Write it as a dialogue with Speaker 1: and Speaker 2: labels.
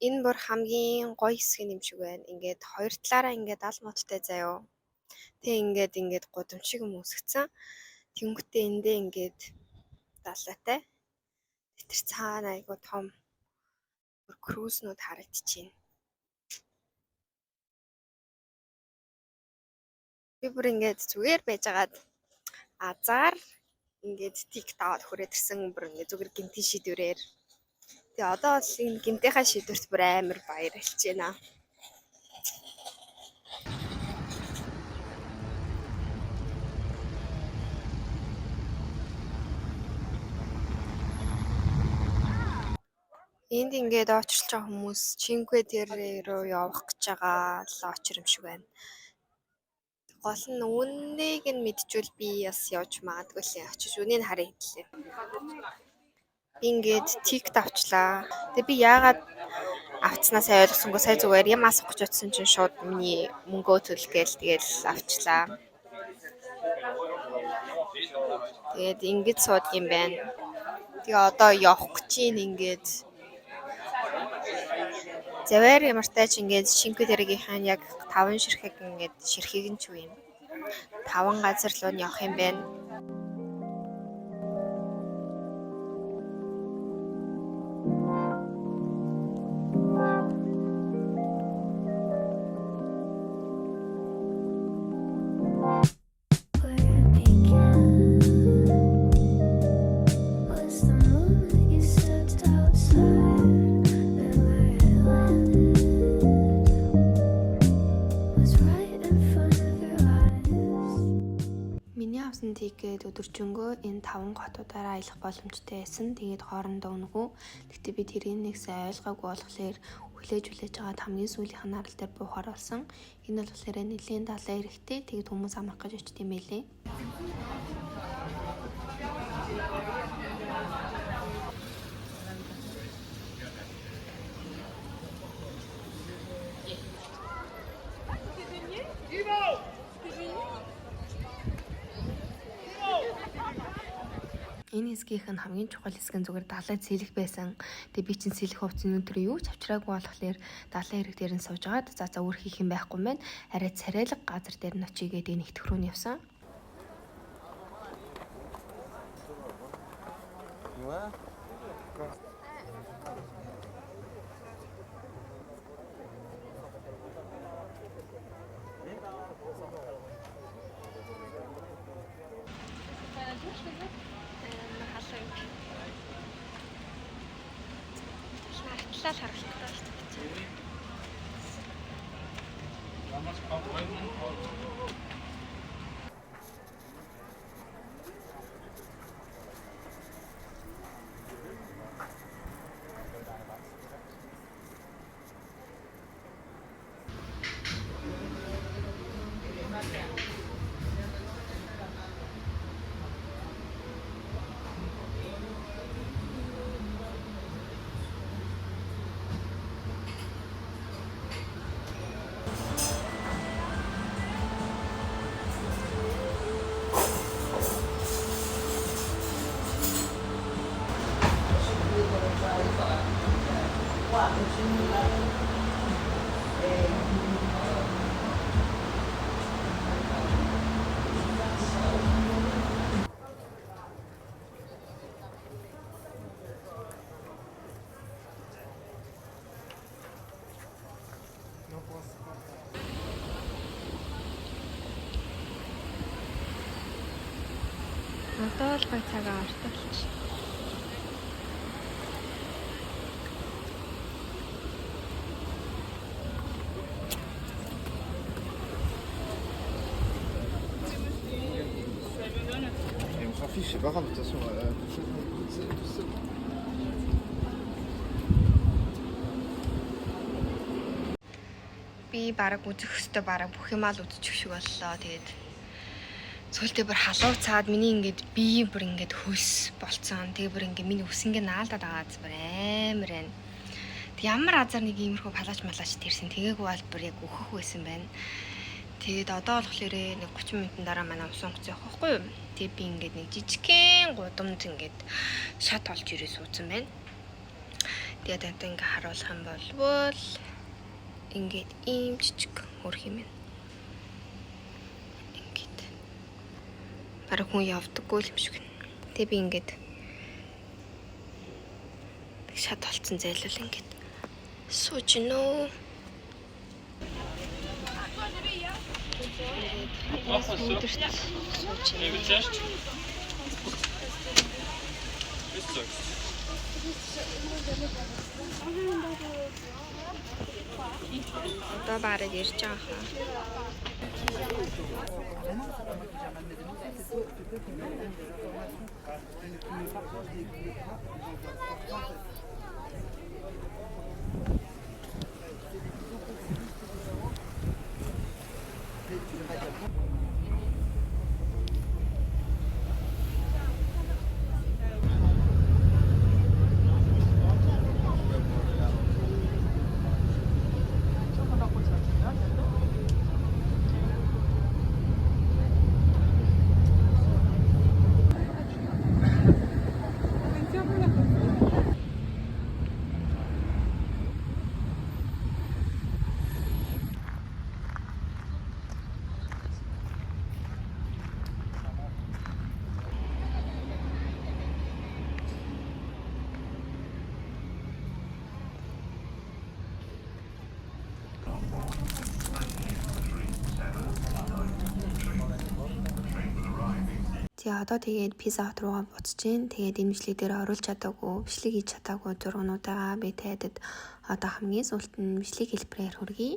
Speaker 1: Энэ бүр хамгийн гоё хэсэг юм шиг байна. Ингээд хоёр талаараа ингээд аль модтой заяо. Тэг ингээд гудамжиг юм үсгцэн. Тэнгүүтээ эндээ ингээд далайтай. Тэр цаана айгу том крүүснүүд харагдчихээн. Би бүр ингээд зүгээр байжгаад азар ингээд TikTok хүрээд ирсэн бүр ингээд зүгээр гинтийн шийдвэрээр. Тэгээ одоо бол энэ гинтийнхаа шийдвэрт бүр амар баярлж байна. Энд ингээд очрлж байгаа хүмүүс Чинкве Терре руу явах гэж байгаа л очир юм шиг байна. Гол нь үннийг нь мэдчихвэл би бас явж магадгүй л очиж үнийг харъя хэлээ. Би ингээд тикт авчлаа. Тэгээ би яагаад авцснаасаа ойлгосонгүй сая зүгээр юм асах гэж утсан чинь шууд миний мөнгөө төлгээл тэгэл авчлаа. Тэгээд ингэж суудаг юм байна. Тэгээ одоо явах гэж ингээд завар ямартай ч ингээд Шинкве Террегийнхэн яг 5 ширхэг ингээд ширхэг нь ч үе юм. 5 газар руу нь явах юм байна. Миний авсан тикет өдөржингөө энэ 5 хотуудаараа аялах боломжтой байсан. Тэгээд хоорондоо өнгөө. Гэхдээ би тэрийг нэг сайн ойлгоогүй болохоор хүлээж байгаа хамгийн сүүлийнх нь арал дээр буухаар болсон. Энэ бол болохоор нэлийн далайн эрэхтэй. Тэгээд хүмүүс амрах гэж очт юм байлээ. Энэ хэсгийнх нь хамгийн чухал хэсэг нь зүгээр далай цэлэх байсан. Тэгээ би чинь цэлэх хувцас өнөөдөр юу ч авчраагүй болохоор далайн хэрэг дээр нь сууж агаад за өөр хийх юм байхгүй мэн. Арай царайлаг газар дээр нь очигээд энэ нэгтгэх рүү явсан. Талаар харагддаг шүү дээ. Одоо л гой цагаа ортолч.
Speaker 2: Je sais pas grave, de toute façon.
Speaker 1: Би бараг үзэх хөстө бараг бүх юмаа л үзчих шиг боллоо. Тэгээд цөлдөө бүр халуун цаад миний ингээд бие бүр ингээд хөлс болцсон. Тэгээ бүр ингээд миний ус ингээд наалдаад байгаа зү бүр амар байна. Тэг ямар азар нэг иймэрхүү палач малач тэрсэн тэгээгүй бол бүр яг өөхөх байсан байна. Тэгээд одоо болохоор нэг 30 минутын дараа манай ус онгоц явах байхгүй юу? Тэгээд би ингээд нэг жижигхэн гудамж ингээд шат олж ирээ суудсан байна. Тэгээд одоо ингээ харуулах юм бол ингээд ийм жижиг хөрх юм байна. Ингээд бараг хүн явдаггүй юм шиг. Тэгээ би ингээд шат толцсон зайлвал ингээд сууж нөө. Одоо бараг ирж байгаа хаа. Тэгээ одоо тэгээд пизza хот руугаа буцаж гин. Тэгээд энэ бичлэг дээр оруулж чадаагүй, бичлэг хийж чадаагүй зургуудаа би тайдад одоо хамгийн сүүлд нь бичлэг хэлбэрээр хүргэе.